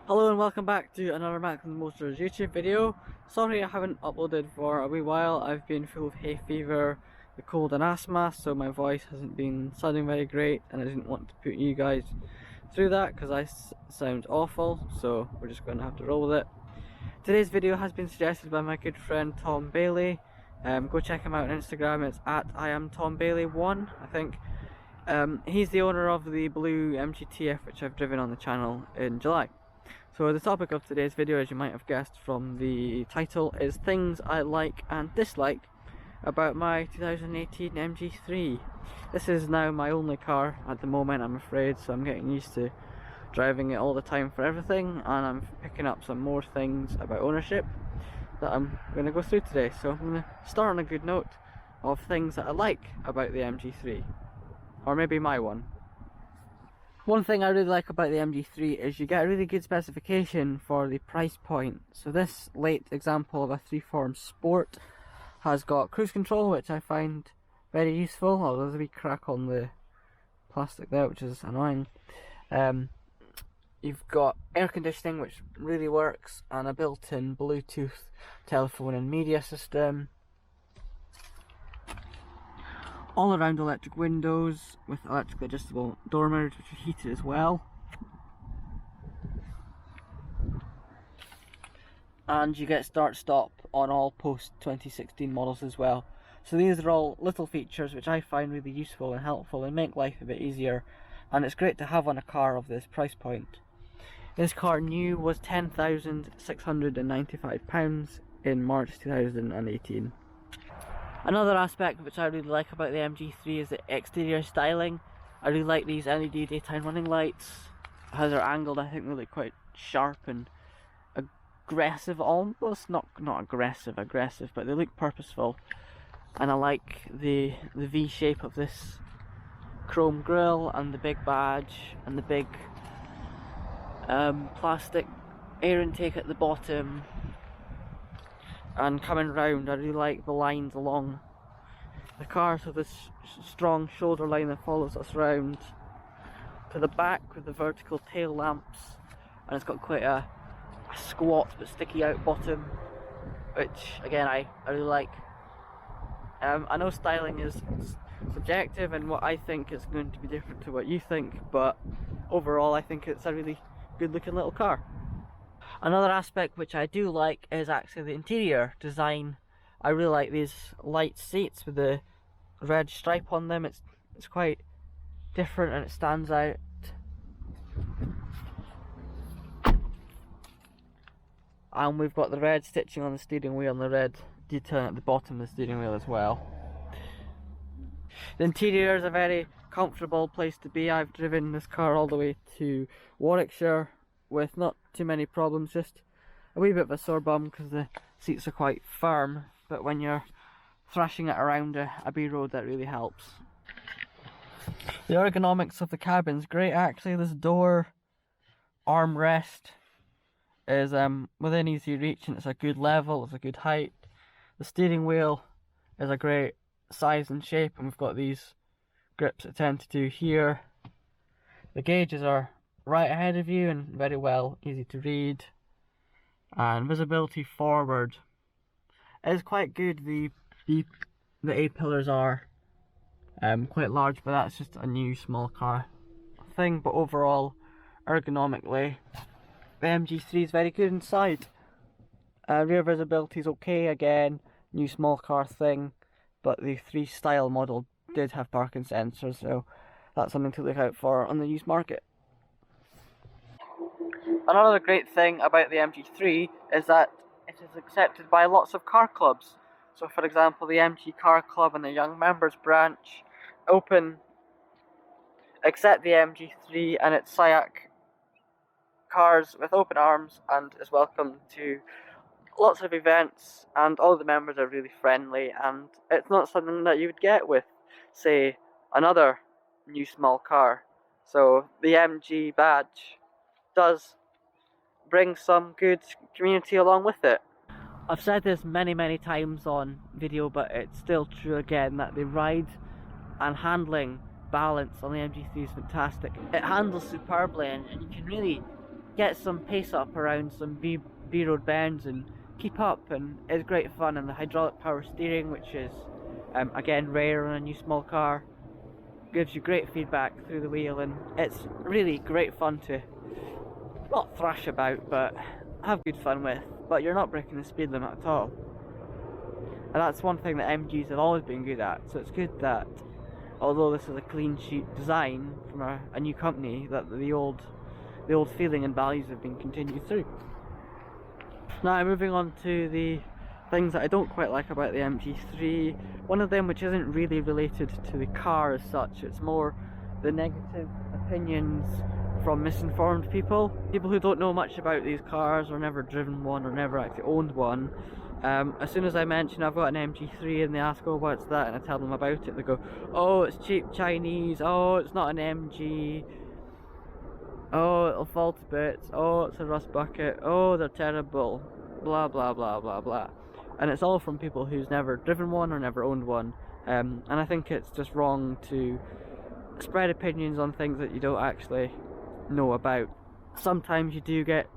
Hello and welcome back to another Mackland Motors YouTube video. Sorry I haven't uploaded for a wee while. I've been full of hay fever, the cold and asthma, so my voice hasn't been sounding very great and I didn't want to put you guys through that because I sound awful, so we're just going to have to roll with it. Today's video has been suggested by my good friend Tom Bailey. Go check him out on Instagram, it's at IamTomBailey1 I think. He's the owner of the blue MG3 which I've driven on the channel in July. So the topic of today's video, as you might have guessed from the title, is things I like and dislike about my 2018 MG3. This is now my only car at the moment, I'm afraid, so I'm getting used to driving it all the time for everything, and I'm picking up some more things about ownership that I'm going to go through today. So I'm going to start on a good note of things that I like about the MG3, or maybe my one. One thing I really like about the MG3 is you get a really good specification for the price point. So this late example of a 3 Form Sport has got cruise control, which I find very useful, although there's a wee crack on the plastic there, which is annoying. You've got air conditioning, which really works, and a built-in Bluetooth telephone and media system. All around electric windows with electrically adjustable door mirrors which are heated as well. And you get start stop on all post 2016 models as well. So these are all little features which I find really useful and helpful and make life a bit easier, and it's great to have on a car of this price point. This car new was £10,695 in March 2018. Another aspect which I really like about the MG3 is the exterior styling. I really like these LED daytime running lights. How they're angled, I think they look quite sharp and aggressive almost. Not aggressive, but they look purposeful. And I like the V shape of this chrome grille and the big badge and the big plastic air intake at the bottom. And coming round, I really like the lines along the car, so this strong shoulder line that follows us round to the back with the vertical tail lamps, and it's got quite a squat but sticky out bottom, which again I really like. I know styling is subjective and what I think is going to be different to what you think, but overall I think it's a really good looking little car. Another aspect which I do like is actually the interior design. I really like these light seats with the red stripe on them. It's quite different and it stands out. And we've got the red stitching on the steering wheel and the red detailing at the bottom of the steering wheel as well. The interior is a very comfortable place to be. I've driven this car all the way to Warwickshire with not too many problems, just a wee bit of a sore bum because the seats are quite firm, but when you're thrashing it around a B road that really helps. The ergonomics of the cabin's great actually. This door armrest is within easy reach and it's a good level, it's a good height. The steering wheel is a great size and shape, and we've got these grips that tend to do here. The gauges are right ahead of you and very well, easy to read, and visibility forward is quite good. The A-pillars are quite large, but that's just a new small car thing, but overall ergonomically the MG3 is very good inside. Rear visibility is okay, again new small car thing, but the 3 style model did have parking sensors, so that's something to look out for on the used market. Another great thing about the MG3 is that it is accepted by lots of car clubs. So for example, the MG Car Club and the Young Members branch accept the MG3 and its SIAC cars with open arms and is welcome to lots of events, and all the members are really friendly, and it's not something that you would get with, say, another new small car. So the MG badge does bring some good community along with it. I've said this many times on video, but it's still true again that the ride and handling balance on the MG3 is fantastic. It handles superbly, and you can really get some pace up around some B-road bends and keep up, and it's great fun. And the hydraulic power steering, which is again rare on a new small car, gives you great feedback through the wheel, and it's really great fun to not thrash about but have good fun with, but you're not breaking the speed limit at all. And that's one thing that MGs have always been good at, so it's good that although this is a clean sheet design from a new company, that the old feeling and values have been continued through. Now moving on to the things that I don't quite like about the MG3. One of them, which isn't really related to the car as such, it's more the negative opinions from misinformed people who don't know much about these cars, or never driven one, or never actually owned one. As soon as I mention I've got an MG3 and they ask, oh, what's that, and I tell them about it, they go, oh, it's cheap Chinese, oh, it's not an MG, oh, it'll fall to bits, oh, it's a rust bucket, oh, they're terrible, blah blah blah blah blah. And it's all from people who's never driven one or never owned one. And I think it's just wrong to spread opinions on things that you don't actually know about. Sometimes you do get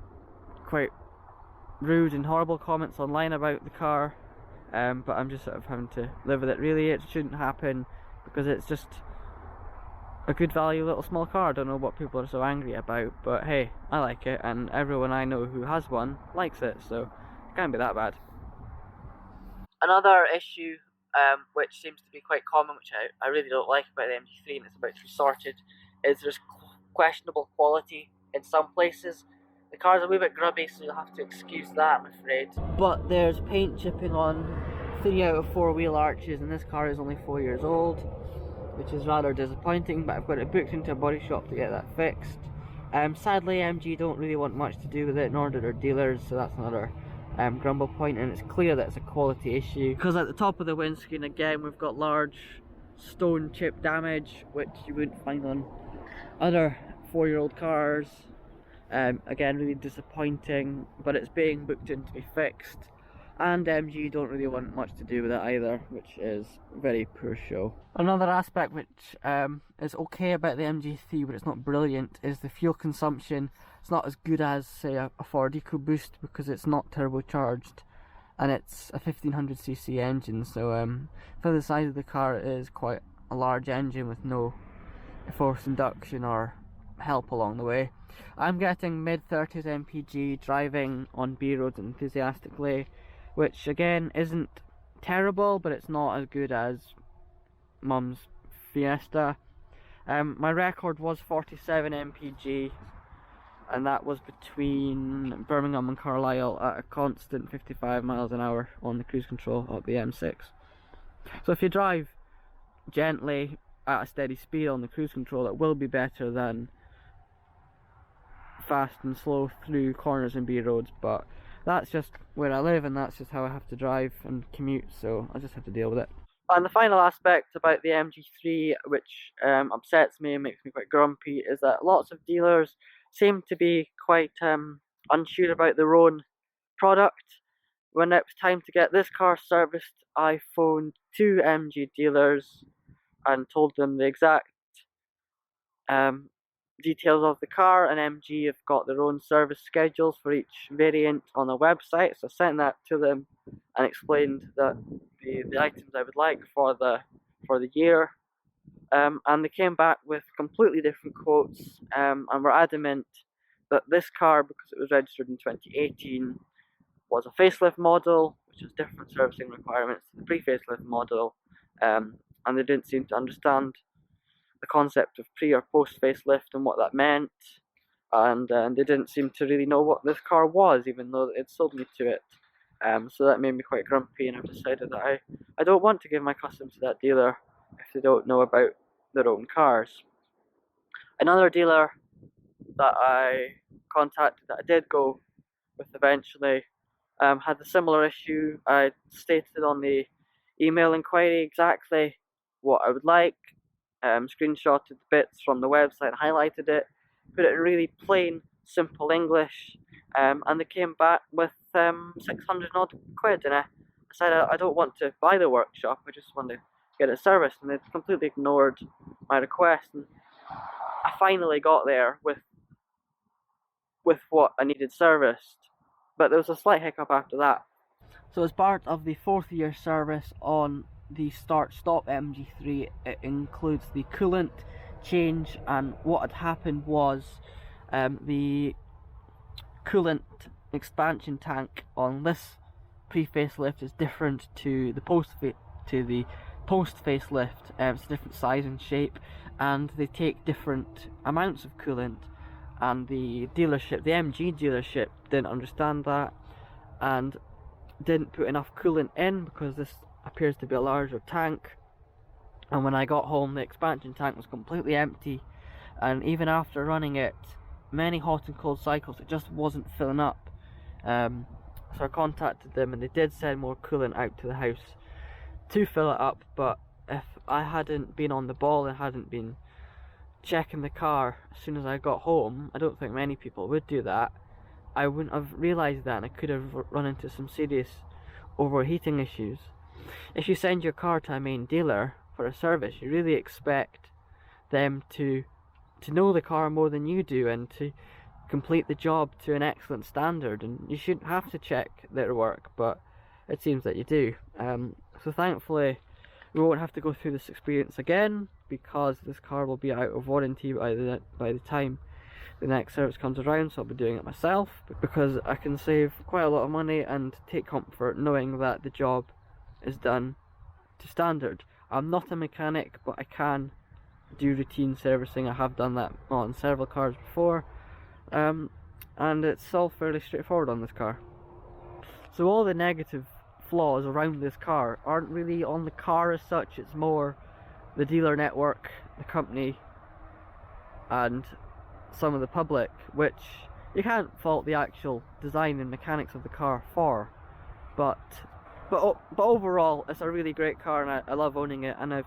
quite rude and horrible comments online about the car, but I'm just sort of having to live with it. Really, it shouldn't happen, because it's just a good value little small car. I don't know what people are so angry about, but hey, I like it, and everyone I know who has one likes it, so it can't be that bad. Another issue which seems to be quite common, which I really don't like about the MG3, and it's about to be sorted, is there's questionable quality in some places. The car's a wee bit grubby, so you'll have to excuse that, I'm afraid. But there's paint chipping on 3 out of 4 wheel arches, and this car is only 4 years old, which is rather disappointing, but I've got it booked into a body shop to get that fixed. Sadly, MG don't really want much to do with it, nor do their dealers, so that's another grumble point, and it's clear that it's a quality issue, because at the top of the windscreen again we've got large stone chip damage, which you wouldn't find on other 4-year-old cars. Again, really disappointing, but it's being booked in to be fixed, and MG don't really want much to do with it either, which is very poor show. Another aspect which is okay about the MG3, but it's not brilliant, is the fuel consumption. It's not as good as, say, a Ford EcoBoost, because it's not turbocharged, and it's a 1500cc engine, so for the size of the car it is quite a large engine with no forced induction or help along the way. I'm getting mid-30s MPG, driving on B roads enthusiastically, which again isn't terrible, but it's not as good as Mum's Fiesta. My record was 47 MPG, and that was between Birmingham and Carlisle at a constant 55 miles an hour on the cruise control up the M6. So if you drive gently at a steady speed on the cruise control, it will be better than fast and slow through corners and B roads, but that's just where I live, and that's just how I have to drive and commute, so I just have to deal with it. And the final aspect about the MG3, which upsets me and makes me quite grumpy, is that lots of dealers seem to be quite unsure about their own product. When it was time to get this car serviced, I phoned 2 MG dealers and told them the exact details of the car, and MG have got their own service schedules for each variant on their website, so I sent that to them and explained that the items I would like for the year, and they came back with completely different quotes, and were adamant that this car, because it was registered in 2018, was a facelift model, which has different servicing requirements to the pre-facelift model, and they didn't seem to understand the concept of pre or post facelift and what that meant, and they didn't seem to really know what this car was, even though it sold me to it. So that made me quite grumpy, and I've decided that I don't want to give my custom to that dealer if they don't know about their own cars. Another dealer that I contacted, that I did go with eventually, had a similar issue. I stated on the email inquiry exactly what I would like, screenshotted the bits from the website, highlighted it, put it in really plain, simple English, and they came back with 600 odd quid, and I said I don't want to buy the workshop, I just want to get it serviced, and they completely ignored my request, and I finally got there with with what I needed serviced. But there was a slight hiccup after that. So as part of the 4th year service on the start-stop MG3, it includes the coolant change, and what had happened was the coolant expansion tank on this pre-facelift is different to the post-facelift. It's a different size and shape, and they take different amounts of coolant, and the dealership, the MG dealership, didn't understand that and didn't put enough coolant in, because this appears to be a larger tank. And when I got home, the expansion tank was completely empty, and even after running it many hot and cold cycles, it just wasn't filling up. So I contacted them, and they did send more coolant out to the house to fill it up. But if I hadn't been on the ball and hadn't been checking the car as soon as I got home, I don't think many people would do that, I wouldn't have realised that, and I could have run into some serious overheating issues. If you send your car to a main dealer for a service, you really expect them to know the car more than you do, and to complete the job to an excellent standard, and you shouldn't have to check their work, but it seems that you do. So thankfully we won't have to go through this experience again, because this car will be out of warranty by the time the next service comes around. So I'll be doing it myself, because I can save quite a lot of money and take comfort knowing that the job is done to standard. I'm not a mechanic, but I can do routine servicing. I have done that on several cars before, and it's all fairly straightforward on this car. So all the negative flaws around this car aren't really on the car as such, it's more the dealer network, the company, and some of the public, which you can't fault the actual design and mechanics of the car for. But overall, it's a really great car, and I love owning it, and I've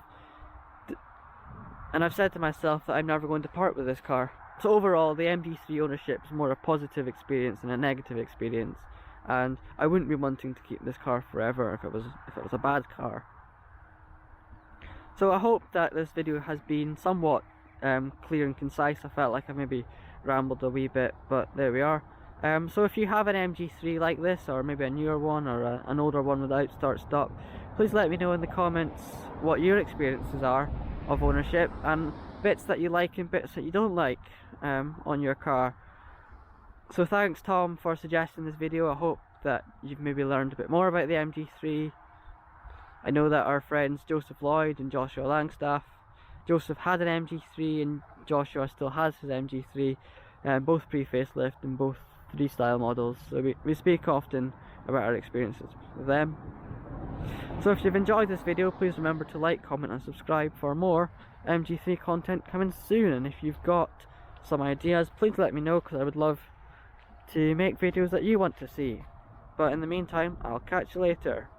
said to myself that I'm never going to part with this car. So overall, the MG3 ownership is more a positive experience than a negative experience, and I wouldn't be wanting to keep this car forever if it was a bad car. So I hope that this video has been somewhat clear and concise. I felt like I maybe rambled a wee bit, but there we are. So if you have an MG3 like this, or maybe a newer one, or an older one without start-stop, please let me know in the comments what your experiences are of ownership, and bits that you like and bits that you don't like on your car. So thanks Tom for suggesting this video. I hope that you've maybe learned a bit more about the MG3. I know that our friends Joseph Lloyd and Joshua Langstaff, Joseph had an MG3 and Joshua still has his MG3, both pre-facelift and both 3 style models, so we speak often about our experiences with them. So if you've enjoyed this video, please remember to like, comment and subscribe for more MG3 content coming soon. And if you've got some ideas, please let me know, because I would love to make videos that you want to see. But in the meantime, I'll catch you later.